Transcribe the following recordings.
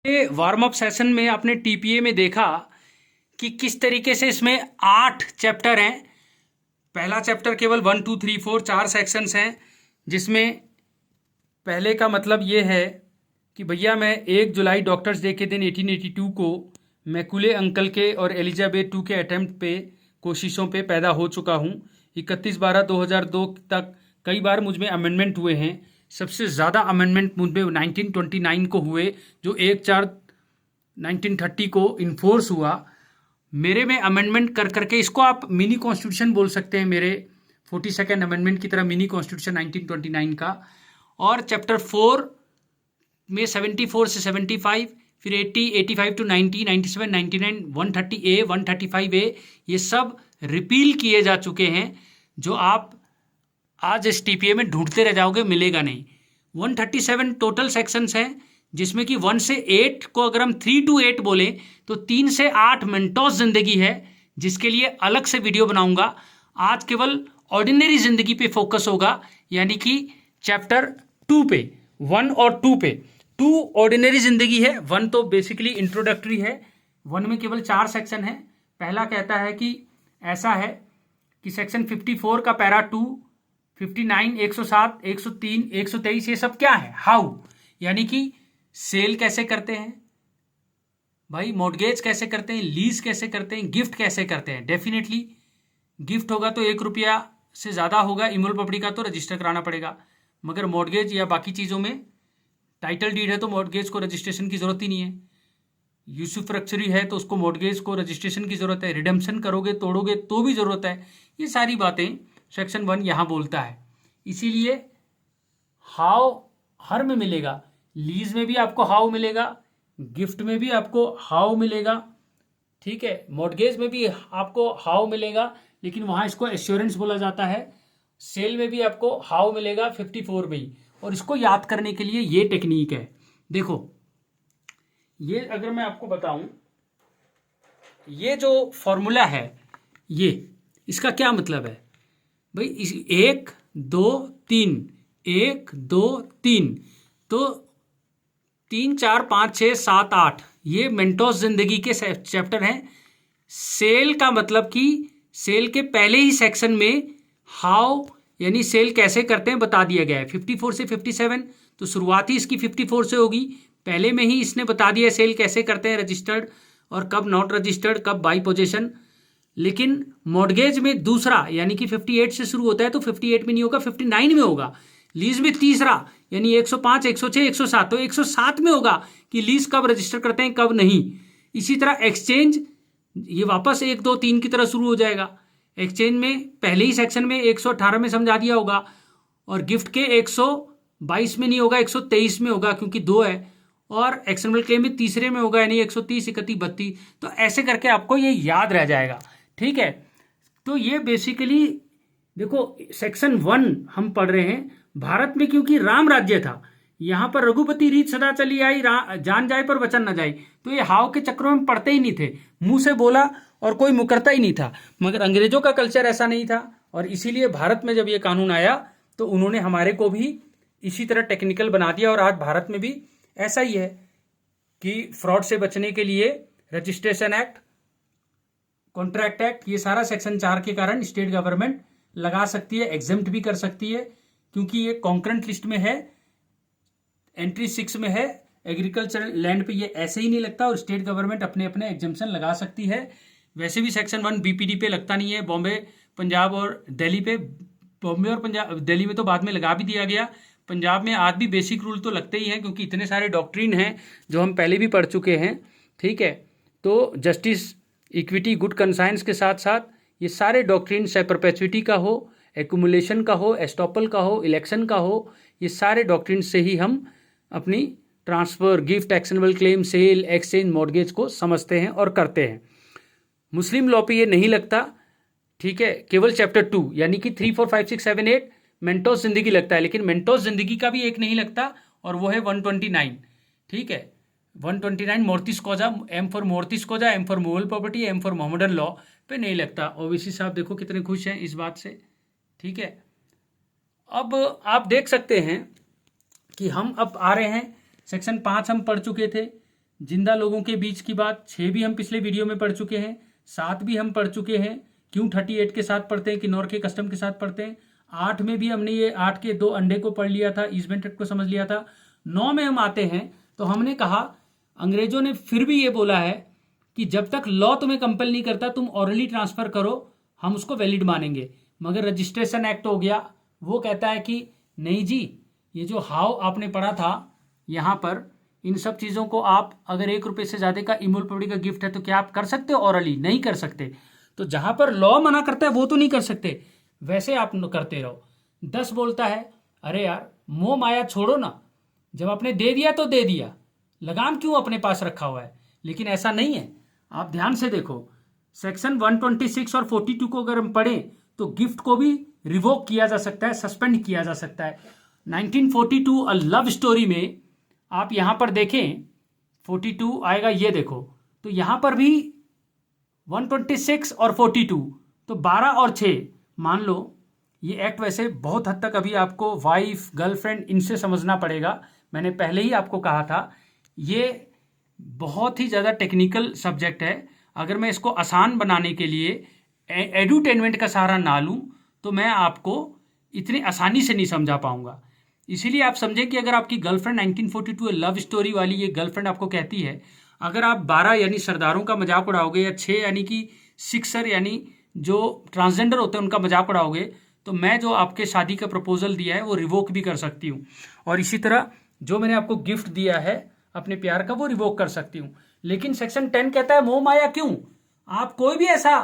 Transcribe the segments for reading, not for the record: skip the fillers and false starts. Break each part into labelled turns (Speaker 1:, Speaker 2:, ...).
Speaker 1: Warm up session में आपने TPA में देखा कि किस तरीके से इसमें 8 चैप्टर हैं। पहला चैप्टर केवल 1 2 3 4 4 सेक्शंस हैं, जिसमें पहले का मतलब ये है कि भैया मैं 1 जुलाई डॉक्टर्स डे के दिन 1882 को मैकुले अंकल के और एलिजाबेथ टू के अटेम्प्ट पे कोशिशों पे पैदा हो चुका हूँ। 31/12/2002 तक कई बार मुझ में अमेंडमेंट हुए हैं। सबसे ज़्यादा अमेंडमेंट मुझ में 1929 को हुए, जो 1/4/1930 को इन्फोर्स हुआ। मेरे में अमेंडमेंट कर करके इसको आप मिनी कॉन्स्टिट्यूशन बोल सकते हैं, मेरे 42nd अमेंडमेंट की तरह मिनी कॉन्स्टिट्यूशन 1929 का। और चैप्टर 4 में 74 से 75, फिर 80 85 टू 90 97 99 130A 135A ये सब रिपील किए जा चुके हैं, जो आप आज इस टीपीए में ढूंढते रह जाओगे, मिलेगा नहीं। 137 टोटल सेक्शंस हैं, जिसमें कि 1 से 8 को अगर हम 3 to 8 बोले तो 3 से 8 मेंटोस जिंदगी है, जिसके लिए अलग से वीडियो बनाऊंगा। आज केवल ऑर्डिनरी जिंदगी पे फोकस होगा, यानी कि चैप्टर 2 पे, 1 और 2 पे। 2 ऑर्डिनरी जिंदगी है, 1 तो बेसिकली इंट्रोडक्टरी है। 1 में केवल 4 सेक्शन है। पहला कहता है कि ऐसा है कि सेक्शन 54 का पैरा 2, 59, 107, 103, 123 ये सब क्या है? हाउ, यानी कि सेल कैसे करते हैं भाई, मॉर्गेज कैसे करते हैं, लीज कैसे करते हैं, गिफ्ट कैसे करते हैं। डेफिनेटली गिफ्ट होगा तो 1 रुपया से ज़्यादा होगा, इमोल प्रॉपर्टी का तो रजिस्टर कराना पड़ेगा। मगर मॉर्गेज या बाकी चीज़ों में टाइटल डीड है तो मॉर्गेज को रजिस्ट्रेशन की ज़रूरत ही नहीं है। यूसुफ्रक्चरी है तो उसको मॉर्गेज को रजिस्ट्रेशन की ज़रूरत है। रिडेम्पशन करोगे, तोड़ोगे तो भी ज़रूरत है। ये सारी बातें सेक्शन 1 यहाँ बोलता है। इसीलिए हाउ हर में मिलेगा, लीज में भी आपको हाउ मिलेगा, गिफ्ट में भी आपको हाउ मिलेगा, ठीक है, मॉर्गेज में भी आपको हाउ मिलेगा, लेकिन वहाँ इसको एश्योरेंस बोला जाता है। सेल में भी आपको हाउ मिलेगा 54 में ही। और इसको याद करने के लिए ये टेक्निक है। देखो, ये अगर मैं आपको बताऊं, ये जो फॉर्मूला है, ये इसका क्या मतलब है भाई? 1 2 3 1 2 3, तो 3 4 5 6 7 8 ये मेंटोस जिंदगी के चैप्टर हैं। सेल का मतलब कि सेल के पहले ही सेक्शन में हाउ यानी सेल कैसे करते हैं बता दिया गया है। 54 से 57 तो शुरुआत ही इसकी 54 से होगी। पहले में ही इसने बता दिया सेल कैसे करते हैं, रजिस्टर्ड और कब नॉट रजिस्टर्ड, कब बाई पोजीशन। लेकिन मॉर्गेज में दूसरा यानी कि 58 से शुरू होता है, तो 58 में नहीं होगा, 59 में होगा। लीज में तीसरा यानी 105 106 107, तो 107 में होगा कि लीज कब रजिस्टर करते हैं कब नहीं। इसी तरह एक्सचेंज ये वापस 1 2 3 की तरह शुरू हो जाएगा। एक्सचेंज में पहले ही सेक्शन में 118 में समझा दिया होगा, और गिफ्ट के 122 में नहीं होगा, 123 में होगा क्योंकि 2 है। और एक्शनेबल क्लेम में तीसरे में होगा, यानी 130 31 32। तो ऐसे करके आपको ये याद रह जाएगा, ठीक है। तो ये बेसिकली देखो, सेक्शन 1 हम पढ़ रहे हैं। भारत में क्योंकि राम राज्य था, यहां पर रघुपति रीत सदा चली आई, जान जाए पर वचन न जाए, तो ये हाव के चक्रों में पढ़ते ही नहीं थे, मुंह से बोला और कोई मुकरता ही नहीं था। मगर अंग्रेजों का कल्चर ऐसा नहीं था, और इसीलिए भारत में जब ये कानून आया तो उन्होंने हमारे को भी इसी तरह टेक्निकल बना दिया। और आज भारत में भी ऐसा ही है कि फ्रॉड से बचने के लिए रजिस्ट्रेशन एक्ट, कॉन्ट्रैक्ट एक्ट, ये सारा सेक्शन 4 के कारण स्टेट गवर्नमेंट लगा सकती है, एग्जेम्प्ट भी कर सकती है, क्योंकि ये कॉन्करेंट लिस्ट में है, एंट्री 6 में है। एग्रीकल्चरल लैंड पे ये ऐसे ही नहीं लगता, और स्टेट गवर्नमेंट अपने अपने एग्जेम्पशन लगा सकती है। वैसे भी सेक्शन 1 बीपीडी पे लगता नहीं है, बॉम्बे पंजाब और दिल्ली पे। बॉम्बे और पंजाब, दिल्ली में तो बाद में लगा भी दिया गया। पंजाब में आज भी बेसिक रूल तो लगते ही हैं, क्योंकि इतने सारे डॉक्ट्रिन हैं जो हम पहले भी पढ़ चुके हैं, ठीक है। तो जस्टिस, इक्विटी, गुड कंसाइंस के साथ साथ ये सारे डॉक्ट्रिन, चाहे परपेचुइटी का हो, एक्यूमुलेशन का हो, एस्टॉपल का हो, इलेक्शन का हो, ये सारे डॉक्ट्रिन से ही हम अपनी transfer, gift, actionable claim, sale, exchange, mortgage को समझते हैं और करते हैं। मुस्लिम लॉ पे ये नहीं लगता, ठीक है। केवल चैप्टर 2 यानी कि 3 4 5 6 7 8 मेंटोस जिंदगी लगता है, लेकिन मेंटोस जिंदगी का भी एक नहीं लगता, और वो है 129, ठीक है। 129 mortis causa, M for mortis causa, M for movable property, M for Mohammedan law पे नहीं लगता। ओवैसी साहब देखो कितने खुश हैं इस बात से, ठीक है। अब आप देख सकते हैं कि हम अब आ रहे हैं, सेक्शन 5 हम पढ़ चुके थे, जिंदा लोगों के बीच की बात 6 भी हम पिछले वीडियो में पढ़ चुके हैं, 7 भी हम पढ़ चुके हैं, क्यों 38 के साथ पढ़ते हैं, किन्नौर के कस्टम के साथ पढ़ते हैं। 8 में भी हमने ये 8 के 2 अंडे को पढ़ लिया था, ईस्टमेंट एक्ट को समझ लिया था। 9 में हम आते हैं तो हमने कहा अंग्रेजों ने फिर भी ये बोला है कि जब तक लॉ तुम्हें कंपेल नहीं करता तुम ऑरली ट्रांसफर करो, हम उसको वैलिड मानेंगे। मगर रजिस्ट्रेशन एक्ट हो गया, वो कहता है कि नहीं जी, ये जो हाउ आपने पढ़ा था यहाँ पर, इन सब चीज़ों को आप अगर 1 रुपये से ज़्यादा का इमोल प्रॉपर्टी का गिफ्ट है तो क्या आप कर सकते हो ऑरली? नहीं कर सकते। तो जहाँ पर लॉ मना करता है वो तो नहीं कर सकते, वैसे आप करते रहो। 10 बोलता है अरे यार मोह माया छोड़ो ना, जब आपने दे दिया तो दे दिया, लगाम क्यों अपने पास रखा हुआ है? लेकिन ऐसा नहीं है। आप ध्यान से देखो, सेक्शन 126 और 42 को अगर हम पढ़ें तो गिफ्ट को भी रिवोक किया जा सकता है, सस्पेंड किया जा सकता है। 1942 अ लव स्टोरी में आप यहां पर देखें 42 आएगा, ये देखो, तो यहां पर भी 126 और 42, तो 12 और 6 मान लो। ये एक्ट वैसे बहुत हद तक अभी आपको वाइफ, गर्लफ्रेंड इनसे समझना पड़ेगा। मैंने पहले ही आपको कहा था ये बहुत ही ज़्यादा टेक्निकल सब्जेक्ट है। अगर मैं इसको आसान बनाने के लिए एडुटेनमेंट का सहारा ना लूँ तो मैं आपको इतनी आसानी से नहीं समझा पाऊंगा। इसीलिए आप समझें कि अगर आपकी गर्लफ्रेंड 1942 लव स्टोरी वाली ये गर्लफ्रेंड आपको कहती है, अगर आप 12 यानी सरदारों का मजाक उड़ाओगे या 6 यानी कि सिक्सर यानी जो ट्रांसजेंडर होते हैं उनका मजाक उड़ाओगे, तो मैं जो आपके शादी का प्रपोजल दिया है वो रिवोक भी कर सकती हूँ। और इसी तरह जो मैंने आपको गिफ्ट दिया है अपने प्यार का वो रिवोक कर सकती हूँ। लेकिन सेक्शन 10 कहता है मोह माया क्यों? आप कोई भी ऐसा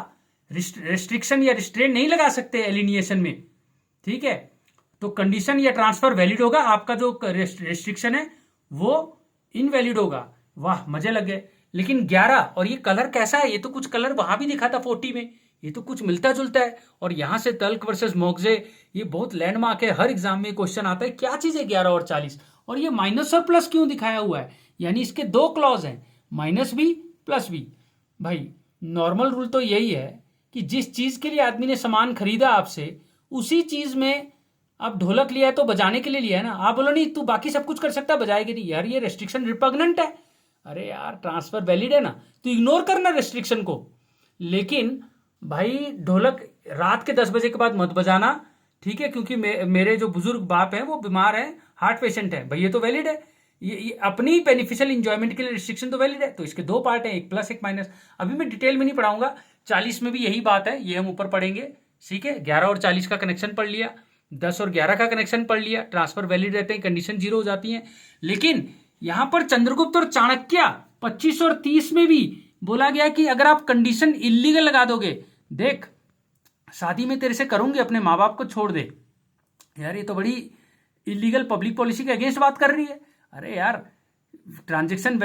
Speaker 1: रेस्ट्रिक्शन या रिस्ट्रेन नहीं लगा सकते एलिनिएशन में, ठीक है? तो कंडीशन या ट्रांसफर वैलिड होगा, आपका जो रेस्ट्रिक्शन है वो इनवैलिड होगा। वाह मजे लग गए। लेकिन 11, और ये कलर कैसा है? ये तो कुछ कलर वहां भी दिखा था 40 में, ये तो कुछ मिलता जुलता है। और यहां से तल्क वर्सेस मोगजे, ये बहुत लैंडमार्क है, हर एग्जाम में क्वेश्चन आता है क्या चीज है 11 और 40। और ये माइनस और प्लस क्यों दिखाया हुआ है? यानी इसके 2 क्लॉज हैं, माइनस भी प्लस भी। भाई नॉर्मल रूल तो यही है कि जिस चीज के लिए आदमी ने सामान खरीदा आपसे, उसी चीज में अब ढोलक लिया है तो बजाने के लिए लिया है ना। आप बोलो नहीं तू बाकी सब कुछ कर सकता है, बजाएगी नहीं। यार ये रेस्ट्रिक्शन रिपग्नेंट है। अरे यार ट्रांसफर वैलिड है ना, तो इग्नोर करना रेस्ट्रिक्शन को। लेकिन भाई ढोलक रात के 10 बजे के बाद मत बजाना, ठीक है? क्योंकि मेरे जो बुजुर्ग बाप हैं वो बीमार हैं, हार्ट पेशेंट है। भाई ये तो वैलिड है, ये अपनी बेनिफिशियल इंजॉयमेंट के लिए रिस्ट्रिक्शन तो वैलिड है। तो इसके 2 पार्ट हैं, एक प्लस एक माइनस। अभी मैं डिटेल में नहीं पढ़ाऊंगा। 40 में भी यही बात है, ये हम ऊपर पढ़ेंगे, ठीक है? 11 और 40 का कनेक्शन पढ़ लिया, 10 और 11 का कनेक्शन पढ़ लिया, ट्रांसफर वैलिड रहते हैं, कंडीशन 0 हो जाती है। लेकिन यहां पर चंद्रगुप्त और चाणक्य 25 और 30 में भी बोला गया कि अगर आप कंडीशन इलीगल लगा दोगे, देख शादी में तेरे से करूंगी, अपने माँ बाप को छोड़ दे। यार ये तो बड़ी इलीगल पब्लिक पॉलिसी के अगेंस्ट बात कर रही है। अरे यार ट्रांजेक्शन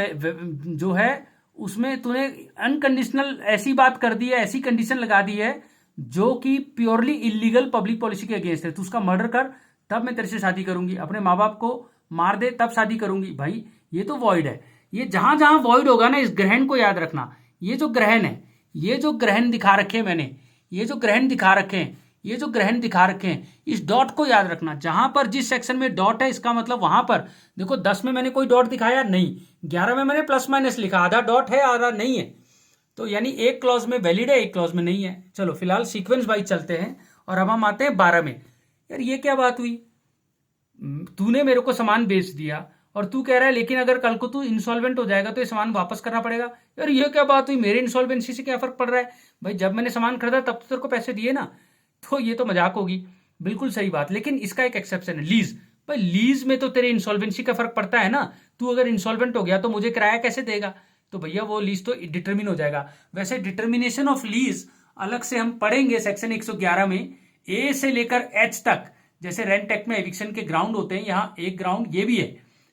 Speaker 1: जो है उसमें तूने अनकंडीशनल ऐसी बात कर दी है, ऐसी कंडीशन लगा दी है जो कि प्योरली इलीगल पब्लिक पॉलिसी के अगेंस्ट है। तू उसका मर्डर कर तब मैं तेरे से शादी करूंगी, अपने माँ बाप को मार दे तब शादी करूंगी। भाई ये तो वॉइड है। ये जहां जहां वॉइड होगा ना, इस ग्रहण को याद रखना। ये जो ग्रहण है, ये जो ग्रहण दिखा रखे हैं मैंने, ये जो ग्रहण दिखा रखे हैं, ये जो ग्रहण दिखा रखे हैं, इस डॉट को याद रखना। जहां पर जिस सेक्शन में डॉट है इसका मतलब वहां पर देखो। 10 में मैंने कोई डॉट दिखाया नहीं, 11 में मैंने प्लस माइनस लिखा, आधा डॉट है आधा नहीं है। तो यानी एक क्लॉज में वैलिड है, एक क्लॉज में नहीं है। चलो फिलहाल सीक्वेंस वाइज चलते हैं और अब हम आते हैं 12 में। यार ये क्या बात हुई? तूने मेरे को सामान बेच दिया और तू कह रहा है लेकिन अगर कल को तू इंसॉल्वेंट हो जाएगा तो ये सामान वापस करना पड़ेगा। यार ये क्या बात हुई? मेरे इंसॉल्वेंसी से क्या फर्क पड़ रहा है? भाई जब मैंने सामान खरीदा तब तो तेरे को पैसे दिए ना। तो ये तो मजाक होगी। बिल्कुल सही बात। लेकिन इसका एक एक्सेप्शन है, लीज। भाई लीज में तो तेरे इंसॉल्वेंसी का फर्क पड़ता है ना। तू अगर इंसॉल्वेंट हो गया तो मुझे किराया कैसे देगा? तो भैया वो लीज तो डिटरमिन हो जाएगा। वैसे डिटर्मिनेशन ऑफ लीज अलग से हम पढ़ेंगे सेक्शन 111 में, ए से लेकर एच तक। जैसे रेंट एक्ट में एविक्शन के ग्राउंड होते हैं, यहाँ एक ग्राउंड ये भी है,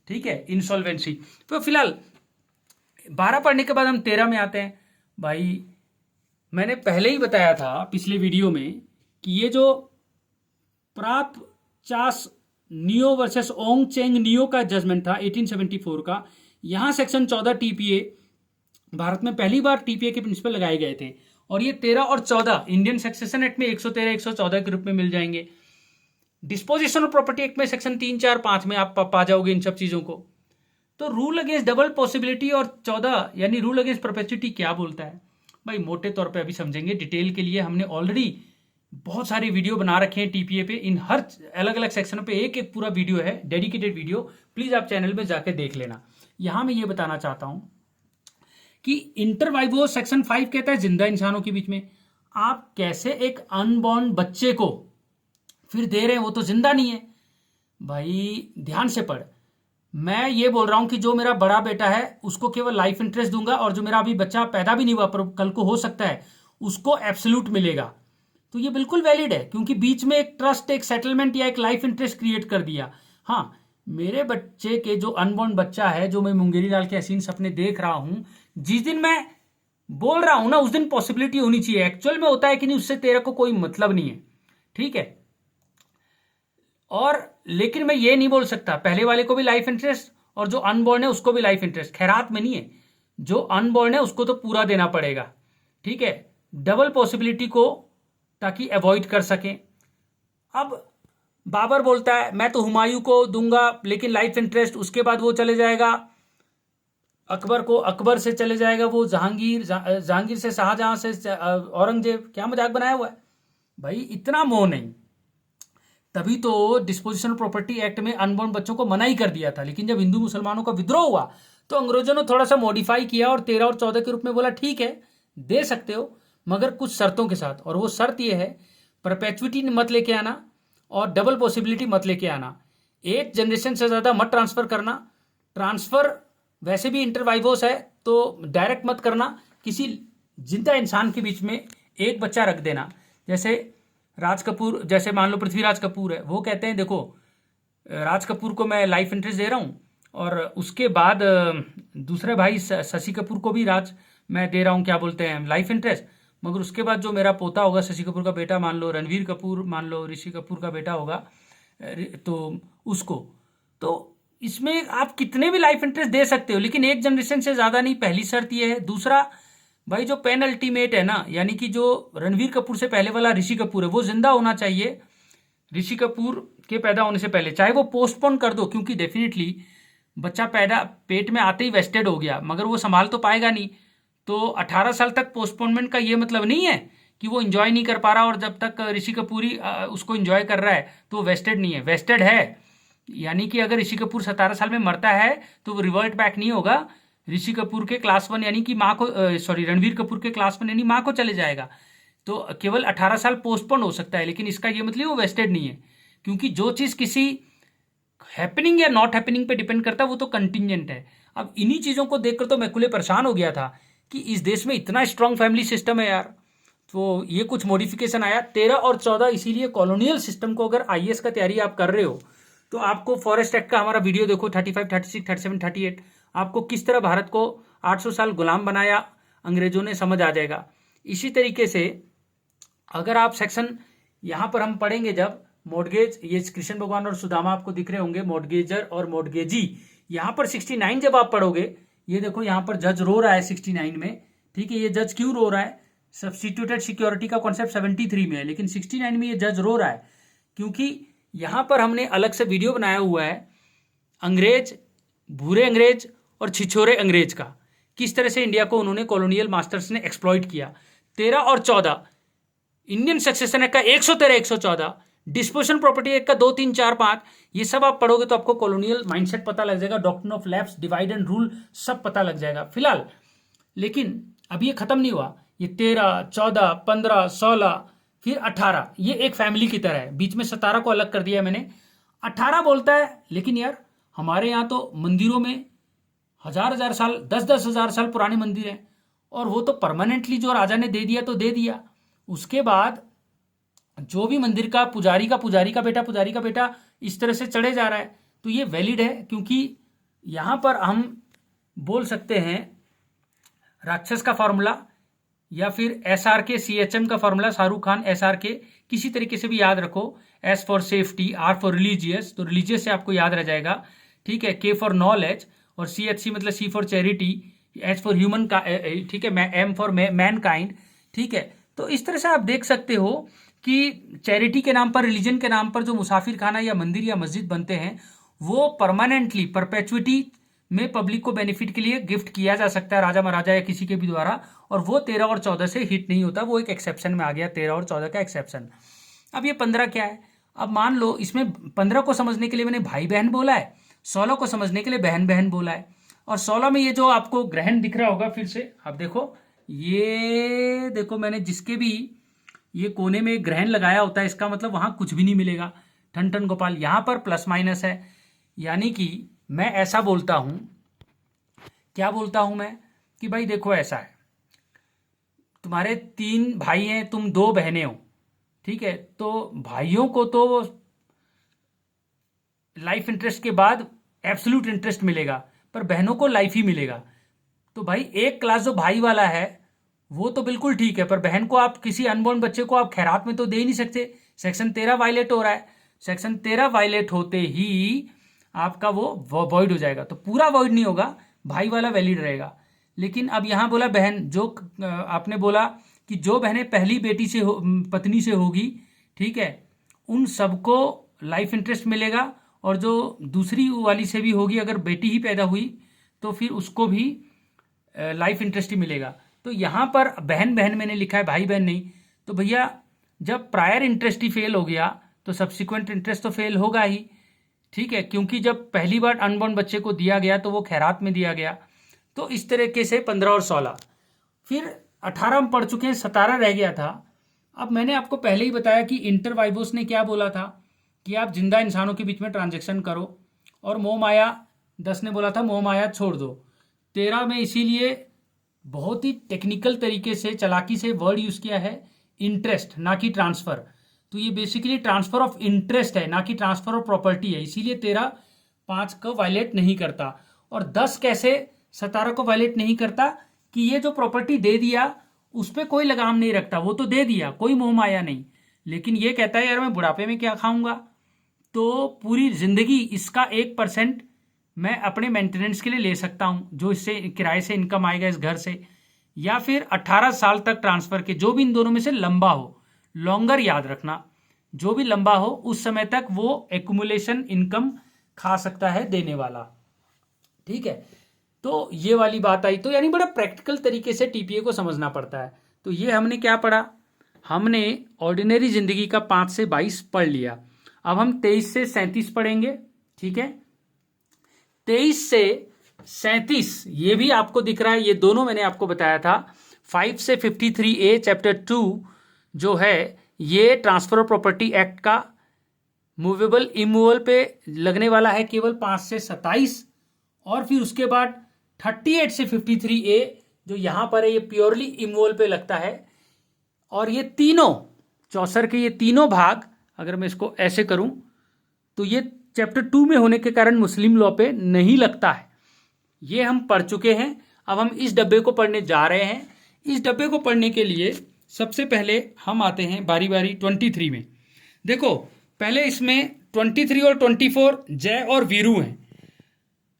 Speaker 1: ठीक है, इंसॉल्वेंसी। तो फिलहाल 12 पढ़ने के बाद हम 13 में आते हैं। भाई मैंने पहले ही बताया था पिछले वीडियो में कि ये जो प्राप चास Neo versus Ong Cheng Neo का जजमेंट था 1874 का, यहां सेक्शन 14 टीपीए, भारत में पहली बार टीपीए के प्रिंसिपल लगाए गए थे। और ये 13 और 14 इंडियन सक्सेशन एक्ट में 113 114 के रूप में मिल जाएंगे। डिस्पोजिशन ऑफ प्रॉपर्टी एक्ट में सेक्शन 3, 4, 5 में आप पा जाओगे इन सब चीजों को। तो रूल अगेंस्ट डबल पॉसिबिलिटी और 14 यानी रूल अगेंस्ट परपेचुइटी क्या बोलता है भाई, मोटे तौर पे अभी समझेंगे। डिटेल के लिए हमने ऑलरेडी बहुत सारी वीडियो बना रखे हैं टीपीए पे, इन हर अलग अलग सेक्शनों पे एक एक पूरा वीडियो है, डेडिकेटेड वीडियो, प्लीज आप चैनल में जाके देख लेना। यहां मैं ये बताना चाहता हूं कि इंटरवाइवो सेक्शन 5 कहता है जिंदा इंसानों के बीच में आप कैसे एक अनबॉर्न बच्चे को फिर दे रहे हैं, वो तो जिंदा नहीं है भाई। ध्यान से पढ़, मैं ये बोल रहा हूं कि जो मेरा बड़ा बेटा है उसको केवल लाइफ इंटरेस्ट दूंगा, और जो मेरा अभी बच्चा पैदा भी नहीं हुआ पर कल को हो सकता है उसको एब्सोल्यूट मिलेगा। तो ये बिल्कुल वैलिड है, क्योंकि बीच में एक ट्रस्ट, एक सेटलमेंट या एक लाइफ इंटरेस्ट क्रिएट कर दिया। हाँ, मेरे बच्चे के जो अनबॉर्न बच्चा है, जो मैं मुंगेरी लाल के हसीन सपने देख रहा हूं, जिस दिन मैं बोल रहा हूं ना उस दिन पॉसिबिलिटी होनी चाहिए। एक्चुअल में होता है कि नहीं उससे तेरा को कोई मतलब नहीं है, ठीक है। और लेकिन मैं ये नहीं बोल सकता पहले वाले को भी लाइफ इंटरेस्ट और जो अनबॉर्न है उसको भी लाइफ इंटरेस्ट, खैरात में नहीं है। जो अनबॉर्न है उसको तो पूरा देना पड़ेगा, ठीक है, डबल पॉसिबिलिटी को, ताकि अवॉइड कर सकें। अब बाबर बोलता है मैं तो हुमायूं को दूंगा लेकिन लाइफ इंटरेस्ट, उसके बाद वो चले जाएगा अकबर को, अकबर से चले जाएगा वो जहांगीर, जहांगीर से शाहजहां, से औरंगजेब। क्या मजाक बनाया हुआ है भाई, इतना मोह नहीं। तभी तो डिस्पोजिशन ऑफ प्रॉपर्टी एक्ट में अनबॉर्न बच्चों को मना ही कर दिया था। लेकिन जब हिंदू मुसलमानों का विद्रोह हुआ तो अंग्रेजों ने थोड़ा सा मॉडिफाई किया और 13 और 14 के रूप में बोला ठीक है दे सकते हो, मगर कुछ शर्तों के साथ। और वो शर्त ये है परपेचुइटी मत लेके आना और डबल पॉसिबिलिटी मत लेके आना, एक जनरेशन से ज्यादा मत ट्रांसफर करना, ट्रांसफर वैसे भी इंटरवाइवोस है तो डायरेक्ट मत करना, किसी जिंदा इंसान के बीच में एक बच्चा रख देना। जैसे राज कपूर, जैसे मान लो पृथ्वीराज कपूर है, वो कहते हैं देखो राज कपूर को मैं लाइफ इंटरेस्ट दे रहा हूँ और उसके बाद दूसरे भाई शशि कपूर को भी राज मैं दे रहा हूँ, क्या बोलते हैं, लाइफ इंटरेस्ट, मगर उसके बाद जो मेरा पोता होगा शशि कपूर का बेटा, मान लो रणवीर कपूर, मान लो ऋषि कपूर का बेटा होगा, तो उसको, तो इसमें आप कितने भी लाइफ इंटरेस्ट दे सकते हो लेकिन एक जनरेशन से ज्यादा नहीं, पहली शर्त ये है। दूसरा भाई जो पेन अल्टीमेट है ना, यानी कि जो रणवीर कपूर से पहले वाला ऋषि कपूर है वो जिंदा होना चाहिए ऋषि कपूर के पैदा होने से पहले, चाहे वो पोस्टपोन कर दो, क्योंकि डेफिनेटली बच्चा पैदा पेट में आते ही वेस्टेड हो गया मगर वो संभाल तो पाएगा नहीं। तो 18 साल तक पोस्टपोनमेंट का ये मतलब नहीं है कि वो इंजॉय नहीं कर पा रहा और जब तक ऋषि कपूर ही उसको इंजॉय कर रहा है तो वेस्टेड नहीं है, वेस्टेड है। यानी कि अगर ऋषि कपूर 17 साल में मरता है तो वो रिवर्ट बैक नहीं होगा, ऋषि कपूर के क्लास 1 यानी कि माँ को, सॉरी रणवीर कपूर के क्लास 1 यानी माँ को चले जाएगा। तो केवल 18 साल पोस्टपोन हो सकता है, लेकिन इसका ये मतलब वो वेस्टेड नहीं है, क्योंकि जो चीज़ किसी हैपनिंग या नॉट हैपनिंग पे डिपेंड करता है वो तो कंटिंजेंट है। अब इन्हीं चीज़ों को देखकर तो मैं खुले परेशान हो गया था कि इस देश में इतना स्ट्रांग फैमिली सिस्टम है यार, तो ये कुछ मॉडिफिकेशन आया 13 और 14। इसीलिए कॉलोनियल सिस्टम को अगर आईएएस का तैयारी आप कर रहे हो तो आपको फॉरेस्ट एक्ट का हमारा वीडियो देखो 35, 36, 37, 38, आपको किस तरह भारत को 800 साल गुलाम बनाया अंग्रेजों ने, समझ आ जाएगा। इसी तरीके से अगर आप सेक्शन यहाँ पर हम पढ़ेंगे जब मॉडगेज, ये कृष्ण भगवान और सुदामा आपको दिख रहे होंगे, मॉडगेजर और मॉडगेजी, यहाँ पर 69 जब आप पढ़ोगे, ये देखो यहाँ पर जज रो रहा है 69 में, ठीक है। ये जज क्यों रो रहा है, सब्स्टिट्यूटेड सिक्योरिटी का कॉन्सेप्ट 73 में है, लेकिन 69 में ये जज रो रहा है क्योंकि यहाँ पर हमने अलग से वीडियो बनाया हुआ है अंग्रेज, भूरे अंग्रेज और छिछोरे अंग्रेज का, किस तरह से इंडिया को उन्होंने कॉलोनियल मास्टर्स ने एक्सप्लॉइट किया। 13 और 14 इंडियन सक्सेशन एक्ट का 113, 114, डिस्पोजिशन प्रॉपर्टी एक्ट का 2, 3, 4, 5, ये सब आप पढ़ोगे तो आपको कॉलोनियल माइंडसेट पता लग जाएगा, doctrine of lapse, divide and rule सब पता लग जाएगा फिलहाल। लेकिन अभी ये खत्म नहीं हुआ, ये 13, 14, 15, 16 फिर 18, ये एक फैमिली की तरह है। बीच में 17 को अलग कर दिया मैंने, 18 बोलता है। लेकिन यार हमारे यहाँ तो मंदिरों में हजार साल, 10-10 हजार साल पुराने मंदिर हैं और वो तो परमानेंटली जो राजा ने दे दिया तो दे दिया, उसके बाद जो भी मंदिर का पुजारी का बेटा इस तरह से चढ़े जा रहा है, तो ये वैलिड है। क्योंकि यहां पर हम बोल सकते हैं राक्षस का फॉर्मूला या फिर SRK CHM का फॉर्मूला, शाहरुख खान SRK, किसी तरीके से भी याद रखो। S for safety, R for religious, तो रिलीजियस से आपको याद रह जाएगा, ठीक है। K फॉर नॉलेज और CHC मतलब C for charity, H for human का, ठीक है, M फॉर मैन काइंड, ठीक है। तो इस तरह से आप देख सकते हो कि चैरिटी के नाम पर, रिलीजन के नाम पर जो मुसाफिर खाना या मंदिर या मस्जिद बनते हैं वो परमानेंटली परपेचुइटी में पब्लिक को बेनिफिट के लिए गिफ्ट किया जा सकता है राजा महाराजा या किसी के भी द्वारा, और वो 13 और 14 से हिट नहीं होता, वो एक एक्सेप्शन में आ गया, 13 और 14 का एक्सेप्शन। अब ये 15 क्या है? अब मान लो इसमें 15 को समझने के लिए मैंने भाई बहन बोला है, 16 को समझने के लिए बहन बहन बोला है, और 16 में ये जो आपको ग्रहण दिख रहा होगा, फिर से आप देखो, ये देखो मैंने जिसके भी ये कोने में ग्रहण लगाया होता है, इसका मतलब वहां कुछ भी नहीं मिलेगा, ठन ठन गोपाल। यहां पर प्लस माइनस है, यानी कि मैं ऐसा बोलता हूं, क्या बोलता हूं मैं, कि भाई देखो ऐसा है, तुम्हारे 3 भाई हैं, तुम 2 बहनें हो, ठीक है, तो भाइयों को तो लाइफ इंटरेस्ट के बाद एब्सोल्यूट इंटरेस्ट मिलेगा, पर बहनों को लाइफ ही मिलेगा। तो भाई एक क्लास जो भाई वाला है वो तो बिल्कुल ठीक है, पर बहन को आप किसी अनबॉर्न बच्चे को आप खैरात में तो दे ही नहीं सकते, सेक्शन 13 वायलेट हो रहा है। सेक्शन 13 वायलेट होते ही आपका वो वॉइड हो जाएगा, तो पूरा वॉइड नहीं होगा, भाई वाला वैलिड रहेगा। लेकिन अब यहां बोला बहन, जो आपने बोला कि जो बहनें पहली बेटी से पत्नी से होगी, ठीक है, उन सबको लाइफ इंटरेस्ट मिलेगा, और जो दूसरी वाली से भी होगी, अगर बेटी ही पैदा हुई तो फिर उसको भी लाइफ इंटरेस्ट ही मिलेगा। तो यहां पर बहन बहन मैंने लिखा है, भाई बहन नहीं। तो भैया जब प्रायर इंटरेस्ट ही फेल हो गया तो सब्सिक्वेंट इंटरेस्ट तो फेल होगा ही, ठीक है, क्योंकि जब पहली बार अनबॉर्न बच्चे को दिया गया तो वो खैरात में दिया गया। तो इस तरीके से 15 और 16, फिर 18 हम पढ़ चुके हैं, 17 रह गया था। अब मैंने आपको पहले ही बताया कि इंटरवाइबोस ने क्या बोला था कि आप जिंदा इंसानों के बीच में ट्रांजेक्शन करो, और मोह माया 10 ने बोला था मोह माया छोड़ दो। 13 में इसीलिए बहुत ही टेक्निकल तरीके से चालाकी से वर्ड यूज किया है इंटरेस्ट, ना कि ट्रांसफर। तो ये बेसिकली ट्रांसफर ऑफ इंटरेस्ट है, ना कि ट्रांसफर ऑफ प्रॉपर्टी है, इसीलिए 13 5 को वायलेट नहीं करता। और 10 कैसे 17 को वायलेट नहीं करता कि ये जो प्रॉपर्टी दे दिया उस पर कोई लगाम नहीं रखता, वो तो दे दिया, कोई मोह माया नहीं, लेकिन ये कहता है यार मैं बुढ़ापे में क्या खाऊंगा, तो पूरी जिंदगी इसका 1% मैं अपने मेंटेनेंस के लिए ले सकता हूं, जो इससे किराए से इनकम आएगा इस घर से, या फिर 18 साल तक ट्रांसफर के, जो भी इन दोनों में से लंबा हो, लॉन्गर याद रखना, जो भी लंबा हो उस समय तक वो एक्यूमुलेशन इनकम खा सकता है देने वाला, ठीक है। तो ये वाली बात आई, तो यानी बड़ा प्रैक्टिकल तरीके से टीपीए को समझना पड़ता है। तो ये हमने क्या पढ़ा, हमने ऑर्डिनरी जिंदगी का 5 से 22 पढ़ लिया। अब हम 23 से 37 पढ़ेंगे, ठीक है। 23 से 37 ये भी आपको दिख रहा है, ये दोनों मैंने आपको बताया था। 5 से 53A चैप्टर 2 जो है ये ट्रांसफर ऑफ प्रॉपर्टी एक्ट का मूवेबल इमूवेबल पे लगने वाला है केवल 5 से 27, और फिर उसके बाद 38 से 53A जो यहां पर है ये प्योरली इमूवेबल पे लगता है। और ये तीनों चौसर के ये तीनों भाग, अगर मैं इसको ऐसे करूं तो ये चैप्टर 2 में होने के कारण मुस्लिम लॉ पे नहीं लगता है, ये हम पढ़ चुके हैं। अब हम इस डब्बे को पढ़ने जा रहे हैं। इस डब्बे को पढ़ने के लिए सबसे पहले हम आते हैं बारी बारी 23 में। देखो पहले इसमें 23 और 24 जय और वीरू हैं,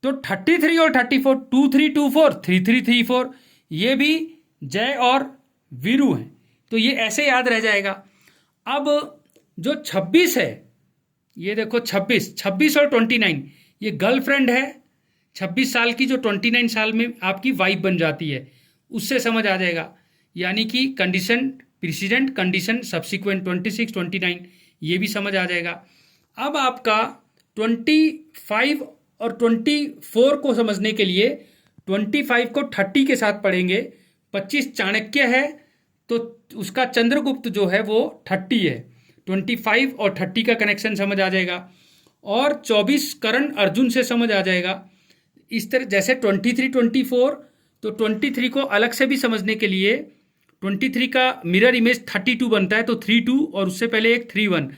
Speaker 1: तो 33 और 34 2324 3334 ये भी जय और वीरू हैं, तो ये ऐसे याद रह जाएगा। अब जो 26 है, ये देखो 26 और 29 ये गर्लफ्रेंड है 26 साल की, जो 29 साल में आपकी वाइफ बन जाती है, उससे समझ आ जाएगा। यानी कि कंडीशन प्रीसीडेंट, कंडीशन सब्सिक्वेंट 26 29 ये भी समझ आ जाएगा। अब आपका 25 और 24 को समझने के लिए 25 को 30 के साथ पढ़ेंगे। 25 चाणक्य है तो उसका चंद्रगुप्त जो है वो 30 है, 25 और 30 का कनेक्शन समझ आ जाएगा। और 24 करण अर्जुन से समझ आ जाएगा। इस तरह जैसे 23 24, तो 23 को अलग से भी समझने के लिए 23 का मिरर इमेज 32 बनता है, तो 32 और उससे पहले एक 31।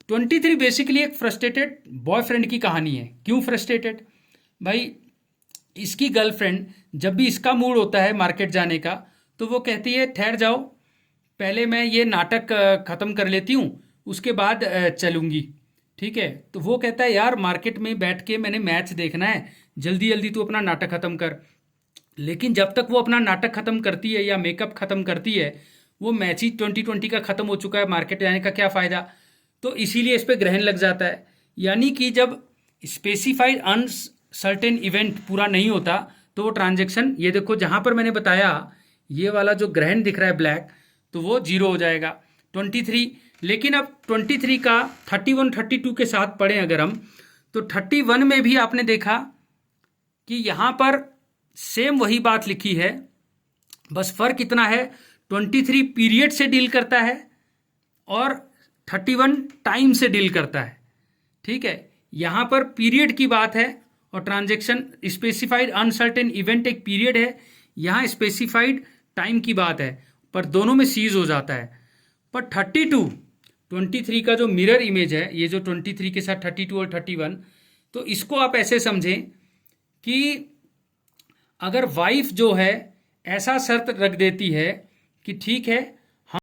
Speaker 1: 23 बेसिकली एक फ्रस्ट्रेटेड बॉयफ्रेंड की कहानी है। क्यों फ्रस्ट्रेटेड? भाई इसकी गर्लफ्रेंड जब भी इसका मूड होता है मार्केट जाने का, तो वो कहती है ठहर जाओ, पहले मैं ये नाटक ख़त्म कर लेती हूँ, उसके बाद चलूँगी, ठीक है। तो वो कहता है यार मार्केट में बैठ के मैंने मैच देखना है, जल्दी जल्दी तू अपना नाटक ख़त्म कर। लेकिन जब तक वो अपना नाटक ख़त्म करती है या मेकअप ख़त्म करती है, वो मैच ही 2020 का ख़त्म हो चुका है, मार्केट जाने का क्या फ़ायदा। तो इसीलिए इस पर ग्रहण लग जाता है। यानी कि जब स्पेसिफाइड सर्टेन इवेंट पूरा नहीं होता तो वो ट्रांजेक्शन, ये देखो जहाँ पर मैंने बताया ये वाला जो ग्रहण दिख रहा है ब्लैक, तो वो 0 हो जाएगा 23। लेकिन अब 23 का 31 32 के साथ पढ़ें अगर हम, तो 31 में भी आपने देखा कि यहाँ पर सेम वही बात लिखी है, बस फर्क इतना है 23 पीरियड से डील करता है और 31 टाइम से डील करता है। ठीक है, यहाँ पर पीरियड की बात है और ट्रांजैक्शन स्पेसिफाइड अनसर्टेन इवेंट एक पीरियड है, यहाँ स्पेसिफाइड टाइम की बात है, पर दोनों में सीज हो जाता है। पर 23 का जो मिरर इमेज है, ये जो 23 के साथ 32 और 31, तो इसको आप ऐसे समझें कि अगर वाइफ जो है ऐसा शर्त रख देती है कि ठीक है